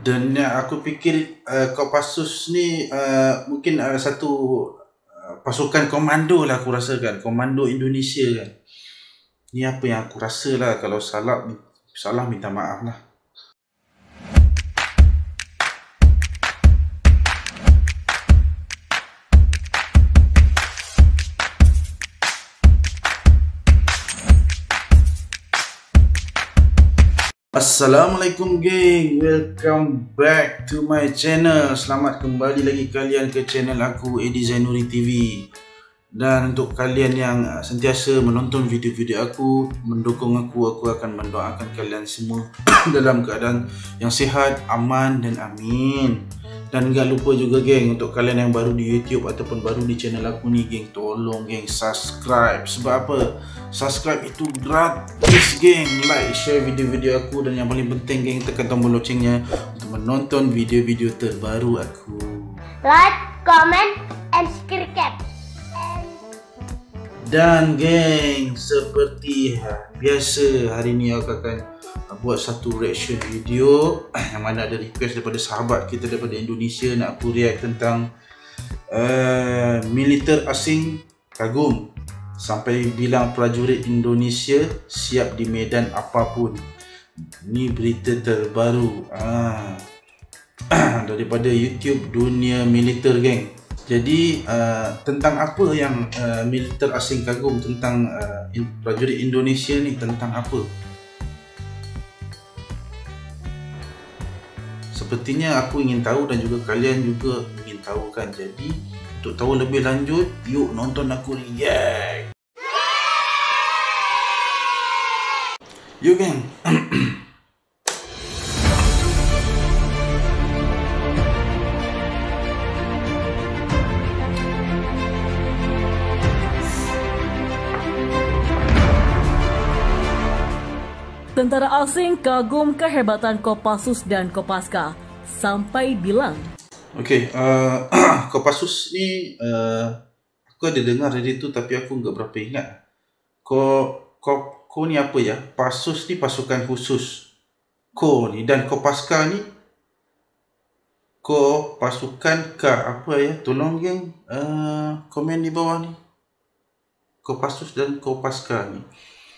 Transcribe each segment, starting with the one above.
Dan aku fikir Kopassus ni mungkin satu pasukan komando lah, aku rasa kan, komando Indonesia kan. Ni apa yang aku rasa lah. Kalau salah minta maaf lah. Assalamualaikum geng, welcome back to my channel. Selamat kembali lagi kalian ke channel aku, Eddie Zainuri TV. Dan untuk kalian yang sentiasa menonton video-video aku, mendukung aku akan mendoakan kalian semua dalam keadaan yang sihat, aman dan amin. Dan gak lupa juga geng, untuk kalian yang baru di YouTube ataupun baru di channel aku ni geng, tolong geng subscribe. Sebab apa? Subscribe itu gratis geng. Like, share video-video aku, dan yang paling penting geng, tekan tombol loncengnya untuk menonton video-video terbaru aku. Like, comment, and subscribe. Dan geng, seperti biasa, hari ni aku akan buat satu reaction video yang mana ada request daripada sahabat kita daripada Indonesia, nak aku react tentang militer asing kagum sampai bilang prajurit Indonesia siap di medan apapun. Ni berita terbaru daripada YouTube dunia militer geng. Jadi tentang apa yang militer asing kagum tentang prajurit Indonesia ni, tentang apa? Sepertinya aku ingin tahu dan juga kalian juga ingin tahu kan. Jadi untuk tahu lebih lanjut, yuk nonton aku react. Yuk geng. Tentara asing kagum kehebatan Kopassus dan Kopaska sampai bilang. Okey, Kopassus ni aku ada dengar dari tu tapi aku enggak berapa ingat. Ko ni apa ya? Passus ni pasukan khusus. Ko ni, dan Kopaska ni pasukan apa ya? Tolong geng komen di bawah ni. Kopassus dan Kopaska ni.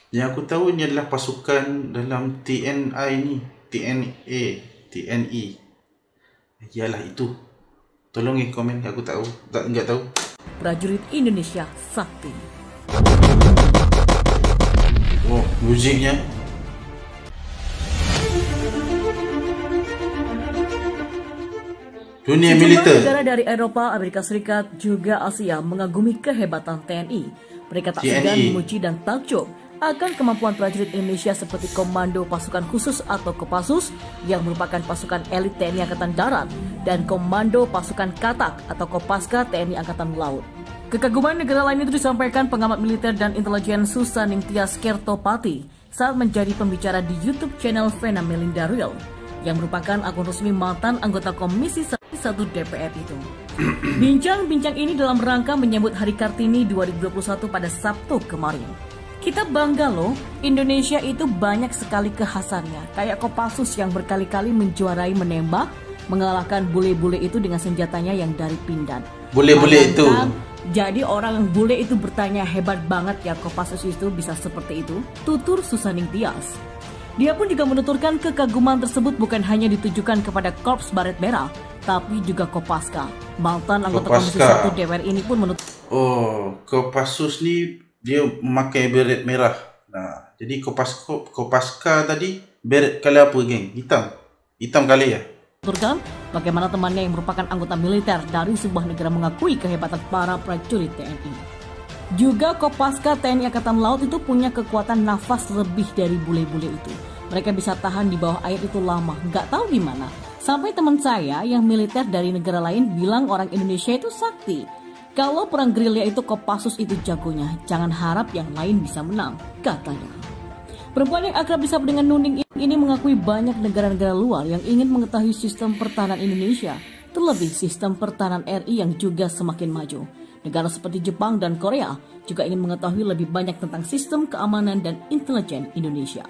Yang aku tahu ni adalah pasukan dalam TNI ni, TNI. Yalah itu. Tolong komen, aku tahu. Enggak tahu. Prajurit Indonesia sakti. Oh, musiknya. Dunia militer. Negara dari Eropa, Amerika Serikat, juga Asia mengagumi kehebatan TNI. Mereka tak segan memuji dan takjub akan kemampuan prajurit Indonesia seperti Komando Pasukan Khusus atau Kopassus yang merupakan pasukan elit TNI Angkatan Darat dan Komando Pasukan Katak atau Kopaska TNI Angkatan Laut. Kekaguman negara lain itu disampaikan pengamat militer dan intelijen Susaning Tias Kertopati saat menjadi pembicara di YouTube channel Vena Melinda Real yang merupakan akun resmi mantan anggota Komisi 1 DPR itu. Bincang-bincang ini dalam rangka menyambut Hari Kartini 2021 pada Sabtu kemarin. Kita bangga loh, Indonesia itu banyak sekali kekhasannya. Kayak Kopassus yang berkali-kali menjuarai menembak, mengalahkan bule-bule itu dengan senjatanya yang dari pinggan. Bule-bule itu. Jadi orang bule itu bertanya, hebat banget ya Kopassus itu bisa seperti itu. Tutur Susaning Tias. Dia pun juga menuturkan kekaguman tersebut bukan hanya ditujukan kepada Korps Baret Merah, tapi juga Kopaska. Mantan anggota Komisi 1 DPR ini pun menutur. Oh, Kopassus ni dia memakai beret merah. Nah, jadi Kopaska tadi beret kali apa geng? Hitam kali ya? Menuturkan bagaimana temannya yang merupakan anggota militer dari sebuah negara mengakui kehebatan para prajurit TNI. Juga Kopaska TNI Angkatan Laut itu punya kekuatan nafas lebih dari bule-bule itu. Mereka bisa tahan di bawah air itu lama, nggak tahu gimana. Sampai teman saya yang militer dari negara lain bilang orang Indonesia itu sakti. Kalau perang gerilya itu Kopassus itu jagonya, jangan harap yang lain bisa menang, katanya. Perempuan yang akrab disapa dengan Nuning ini mengakui banyak negara-negara luar yang ingin mengetahui sistem pertahanan Indonesia, terlebih sistem pertahanan RI yang juga semakin maju. Negara seperti Jepang dan Korea juga ingin mengetahui lebih banyak tentang sistem keamanan dan intelijen Indonesia.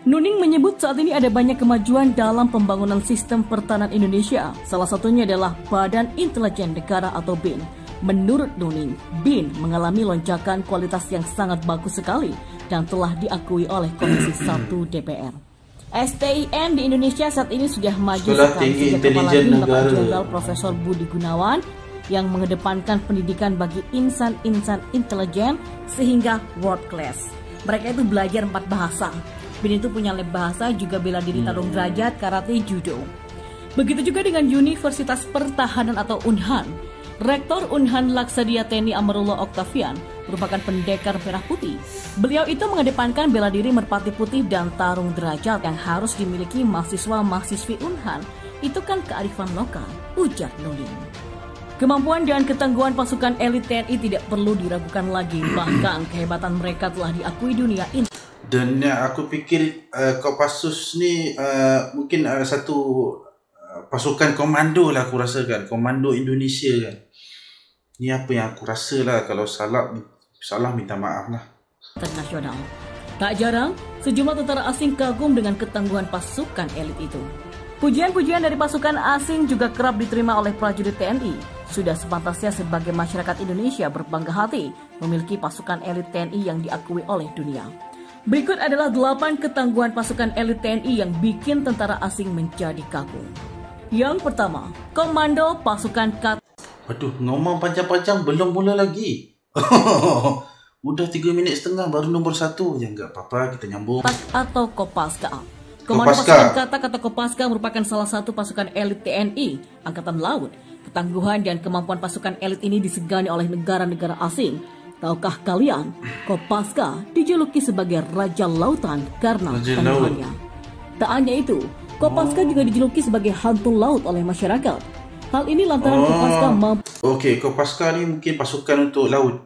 Nuning menyebut saat ini ada banyak kemajuan dalam pembangunan sistem pertahanan Indonesia. Salah satunya adalah Badan Intelijen Negara atau BIN. Menurut Nuning, BIN mengalami lonjakan kualitas yang sangat bagus sekali dan telah diakui oleh Komisi 1 DPR. STIN di Indonesia saat ini sudah maju sekali sejak Kepala BIN Bapak Jenderal Profesor Budi Gunawan yang mengedepankan pendidikan bagi insan-insan intelijen sehingga world class. Mereka itu belajar 4 bahasa. BIN itu punya lab bahasa, juga bela diri, tarung derajat, karate, judo. Begitu juga dengan Universitas Pertahanan atau Unhan. Rektor Unhan Laksadia TNI Amarullah Octavian merupakan pendekar merah putih. Beliau itu mengedepankan bela diri, merpati putih, dan tarung derajat yang harus dimiliki mahasiswa-mahasiswi Unhan. Itu kan kearifan lokal, ujar Nuning. Kemampuan dan ketangguhan pasukan elit TNI tidak perlu diragukan lagi. Bahkan kehebatan mereka telah diakui dunia ini. Dan aku pikir Kopassus ni mungkin satu pasukan komando lah, aku rasa kan. Komando Indonesia kan. Ni apa yang aku rasa lah. Kalau salah minta maaf lah. Internasional. Tak jarang, sejumlah tentara asing kagum dengan ketangguhan pasukan elit itu. Pujian-pujian dari pasukan asing juga kerap diterima oleh prajurit TNI. Sudah sepantasnya sebagai masyarakat Indonesia berbangga hati memiliki pasukan elit TNI yang diakui oleh dunia. Berikut adalah 8 ketangguhan pasukan elit TNI yang bikin tentara asing menjadi kagum. Yang pertama, Komando Pasukan Kat. Waduh, ngomong panjang-panjang belum mula lagi. Udah 3 minit setengah baru nombor 1. Ya enggak apa-apa, kita nyambung. Atau Kopaska. Komando Pasukan Katak atau Kopaska merupakan salah satu pasukan elit TNI Angkatan Laut. Ketangguhan dan kemampuan pasukan elit ini disegani oleh negara-negara asing. Tahukah kalian, Kopaska dijuluki sebagai Raja Lautan karena ketangguhannya. Tak hanya itu, Kopaska juga dijuluki sebagai hantu laut oleh masyarakat. Hal ini lantaran Kopaska mampu Kopaska ni mungkin pasukan untuk laut.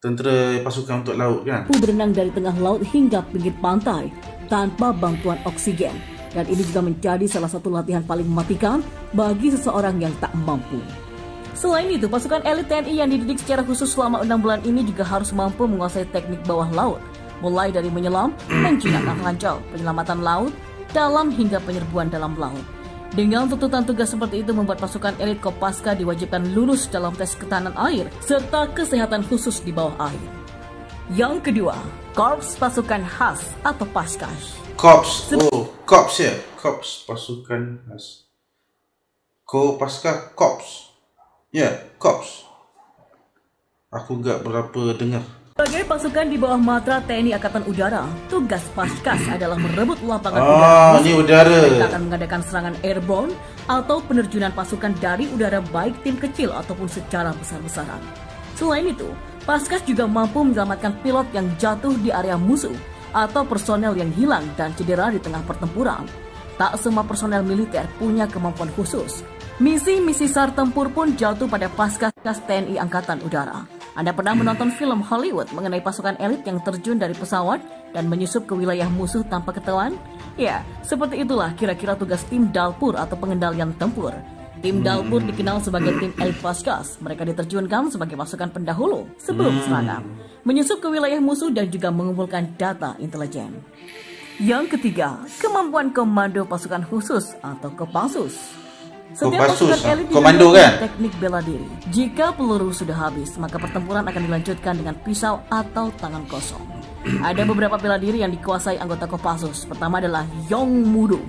Tentera pasukan untuk laut kan? Berenang dari tengah laut hingga pinggir pantai tanpa bantuan oksigen. Dan ini juga menjadi salah satu latihan paling mematikan bagi seseorang yang tak mampu. Selain itu, pasukan elit TNI yang dididik secara khusus selama 6 bulan ini juga harus mampu menguasai teknik bawah laut, mulai dari menyelam, menjinakkan rancau, penyelamatan laut, dalam hingga penyerbuan dalam laut. Dengan tuntutan tugas seperti itu membuat pasukan elit Kopaska diwajibkan lulus dalam tes ketahanan air serta kesehatan khusus di bawah air. Yang kedua, Korps Pasukan Khas atau Paskas. Korps ya, Korps Pasukan Khas. Kopaska, Korps. Ya, Korps. Aku nggak berapa dengar. Sebagai pasukan di bawah matra TNI Angkatan Udara, tugas Paskas adalah merebut lapangan udara. Ini udara. Mereka akan mengadakan serangan airborne atau penerjunan pasukan dari udara baik tim kecil ataupun secara besar-besaran. Selain itu, Paskas juga mampu menyelamatkan pilot yang jatuh di area musuh atau personel yang hilang dan cedera di tengah pertempuran. Tak semua personel militer punya kemampuan khusus. Misi-misi SAR tempur pun jatuh pada Paskas TNI Angkatan Udara. Anda pernah menonton film Hollywood mengenai pasukan elit yang terjun dari pesawat dan menyusup ke wilayah musuh tanpa ketahuan? Ya, seperti itulah kira-kira tugas tim Dalpur atau pengendalian tempur. Tim Dalpur dikenal sebagai tim elit Paskas. Mereka diterjunkan sebagai pasukan pendahulu sebelum serangan, menyusup ke wilayah musuh dan juga mengumpulkan data intelijen. Yang ketiga, kemampuan Komando Pasukan Khusus atau Kopassus. Setiap pasukan elit komando kan? Teknik bela diri. Jika peluru sudah habis, maka pertempuran akan dilanjutkan dengan pisau atau tangan kosong. Ada beberapa bela diri yang dikuasai anggota Kopassus. Pertama adalah Yongmudo,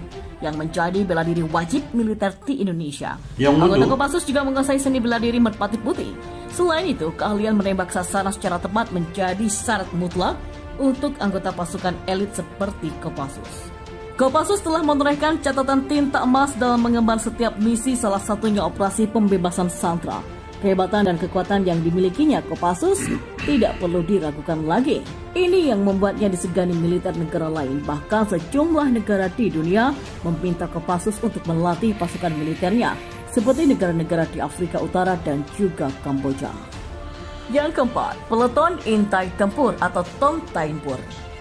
yang menjadi bela diri wajib militer di Indonesia. Anggota Kopassus juga menguasai seni bela diri merpati putih. Selain itu, keahlian menembak sasaran secara tepat menjadi syarat mutlak untuk anggota pasukan elit seperti Kopassus. Kopassus telah menorehkan catatan tinta emas dalam mengemban setiap misi, salah satunya operasi pembebasan Santra. Kehebatan dan kekuatan yang dimilikinya Kopassus tidak perlu diragukan lagi. Ini yang membuatnya disegani militer negara lain. Bahkan sejumlah negara di dunia meminta Kopassus untuk melatih pasukan militernya, seperti negara-negara di Afrika Utara dan juga Kamboja. Yang keempat, Peleton Intai Tempur atau Tong Taipur.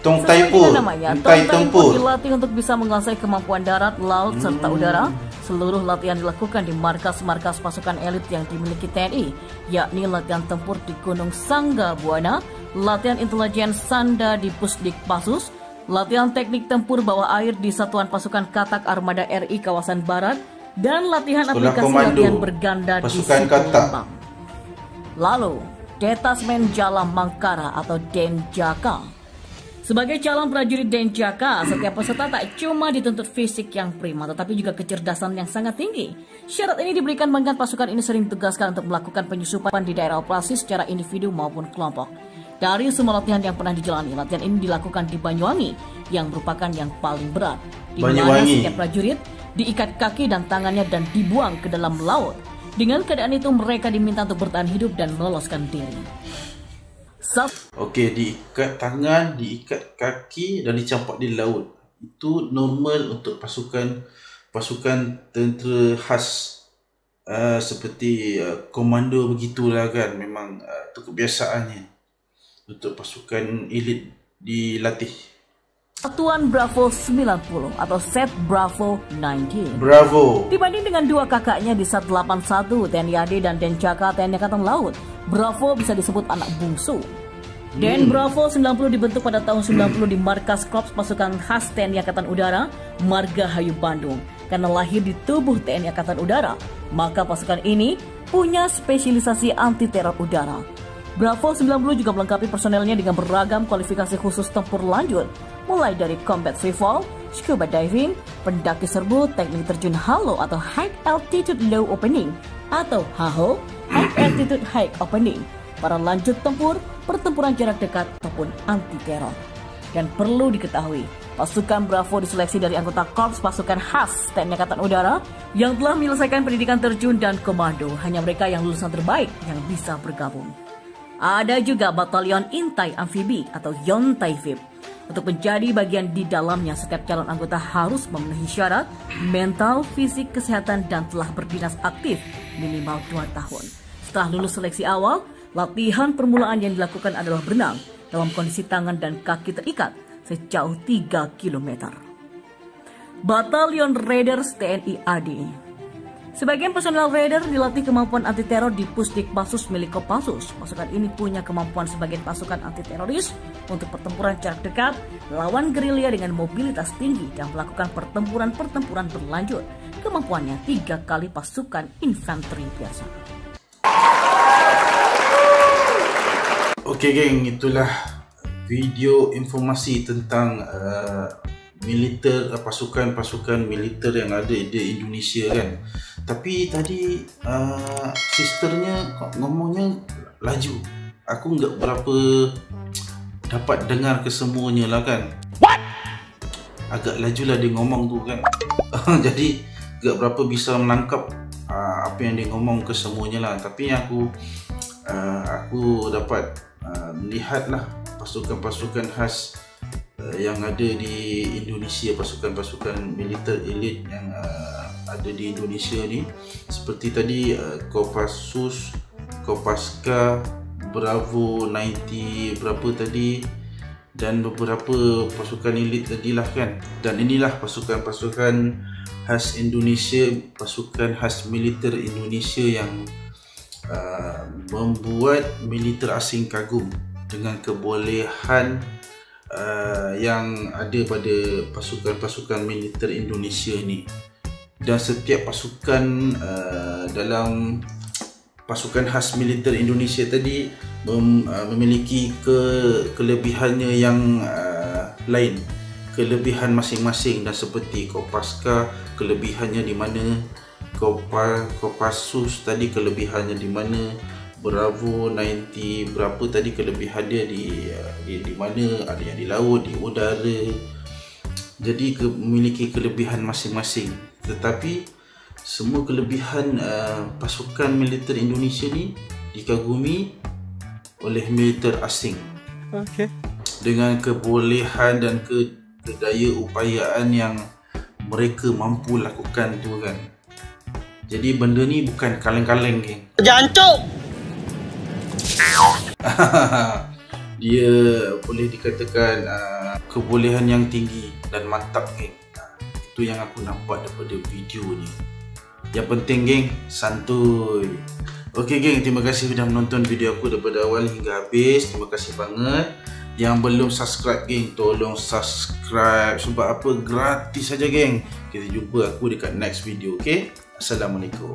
Sesuai dengan namanya, Tong Taipur dilatih untuk bisa menguasai kemampuan darat, laut, serta udara. Seluruh latihan dilakukan di markas-markas pasukan elit yang dimiliki TNI, yakni latihan tempur di Gunung Sangga Buana, latihan intelijen Sanda di Pusdik Passus, latihan teknik tempur bawah air di Satuan Pasukan Katak Armada RI Kawasan Barat, dan latihan Sekolah aplikasi Komando latihan berganda di Pasukan Situ Katak. Lembang. Lalu, Detasmen Jalam Mangkara atau Denjaka. Sebagai calon prajurit Denjaka, setiap peserta tak cuma dituntut fisik yang prima, tetapi juga kecerdasan yang sangat tinggi. Syarat ini diberikan mengingat pasukan ini sering ditugaskan untuk melakukan penyusupan di daerah operasi secara individu maupun kelompok. Dari semua latihan yang pernah dijalani, latihan ini dilakukan di Banyuwangi, yang merupakan yang paling berat, di mana setiap prajurit diikat kaki dan tangannya dan dibuang ke dalam laut. Dengan keadaan itu, mereka diminta untuk bertahan hidup dan meloloskan diri. Okey, diikat tangan, diikat kaki dan dicampak di laut. Itu normal untuk pasukan tentera khas seperti komando begitulah kan. Memang itu kebiasaannya untuk pasukan elit dilatih. Satuan Bravo 90 atau Set Bravo 19. Bravo. Dibanding dengan dua kakaknya di Sat 81, TNI AD dan Denjaka TNI Angkatan Laut, Bravo bisa disebut anak bungsu. Den Bravo 90 dibentuk pada tahun 90 di Markas Korps Pasukan Khas TNI Angkatan Udara, Margahayu, Bandung. Karena lahir di tubuh TNI Angkatan Udara, maka pasukan ini punya spesialisasi anti-teror udara. Bravo 90 juga melengkapi personelnya dengan beragam kualifikasi khusus tempur lanjut, mulai dari combat freefall, scuba diving, pendaki serbu, teknik terjun halo atau high altitude low opening, atau HALO, high altitude high opening, para lanjut tempur, pertempuran jarak dekat ataupun anti teror. Dan perlu diketahui, pasukan Bravo diseleksi dari anggota Korps Pasukan Khas TNI Angkatan Udara yang telah menyelesaikan pendidikan terjun dan komando. Hanya mereka yang lulusan terbaik yang bisa bergabung. Ada juga Batalion Intai Amfibi atau Yontai VIP. Untuk menjadi bagian di dalamnya, setiap calon anggota harus memenuhi syarat mental, fisik, kesehatan, dan telah berdinas aktif minimal 2 tahun. Setelah lulus seleksi awal, latihan permulaan yang dilakukan adalah berenang dalam kondisi tangan dan kaki terikat sejauh 3 km. Batalion Raiders TNI AD. Sebagian personel Raider dilatih kemampuan anti-teror di Pusdikpasus milik Kopassus. Pasukan ini punya kemampuan sebagian pasukan anti-teroris untuk pertempuran jarak dekat, lawan gerilya dengan mobilitas tinggi, dan melakukan pertempuran berlanjut. Kemampuannya 3 kali pasukan infanteri biasa. Okey geng, itulah video informasi tentang militer, pasukan militer yang ada di Indonesia kan. Tapi tadi sisternya ngomongnya laju. Aku nggak berapa dapat dengar kesemuanya lah kan. What? Agak laju lah dia ngomong tu kan. Jadi nggak berapa bisa menangkap apa yang dia ngomong kesemuanya lah. Tapi aku dapat melihat lah pasukan-pasukan khas yang ada di Indonesia, pasukan-pasukan militer elit yang ada di Indonesia ni, seperti tadi Kopassus, Kopaska, Bravo 90 berapa tadi, dan beberapa pasukan elit tadilah kan. Dan inilah pasukan-pasukan khas Indonesia, pasukan khas militer Indonesia yang membuat militer asing kagum dengan kebolehan yang ada pada pasukan-pasukan militer Indonesia ni. Dan setiap pasukan dalam pasukan khas militer Indonesia tadi memiliki kelebihannya yang lain, kelebihan masing-masing. Dan seperti Kopaska, kelebihannya di mana, Kopassus tadi kelebihannya di mana, Bravo 90 berapa tadi kelebihan dia di mana, ada yang di laut, di udara. Jadi memiliki kelebihan masing-masing. Tetapi semua kelebihan pasukan militer Indonesia ni dikagumi oleh militer asing. Okay. Dengan kebolehan dan kedaya upayaan yang mereka mampu lakukan tu kan. Jadi benda ni bukan kaleng-kaleng geng. Jancuk. Dia boleh dikatakan kebolehan yang tinggi dan mantap geng. Itu yang aku nampak daripada video ni. Yang penting geng, santuy. Okey geng, terima kasih sudah menonton video aku daripada awal hingga habis. Terima kasih banget. Yang belum subscribe geng, tolong subscribe. Sebab apa? Gratis saja geng. Kita jumpa aku dekat next video, okay? Assalamualaikum.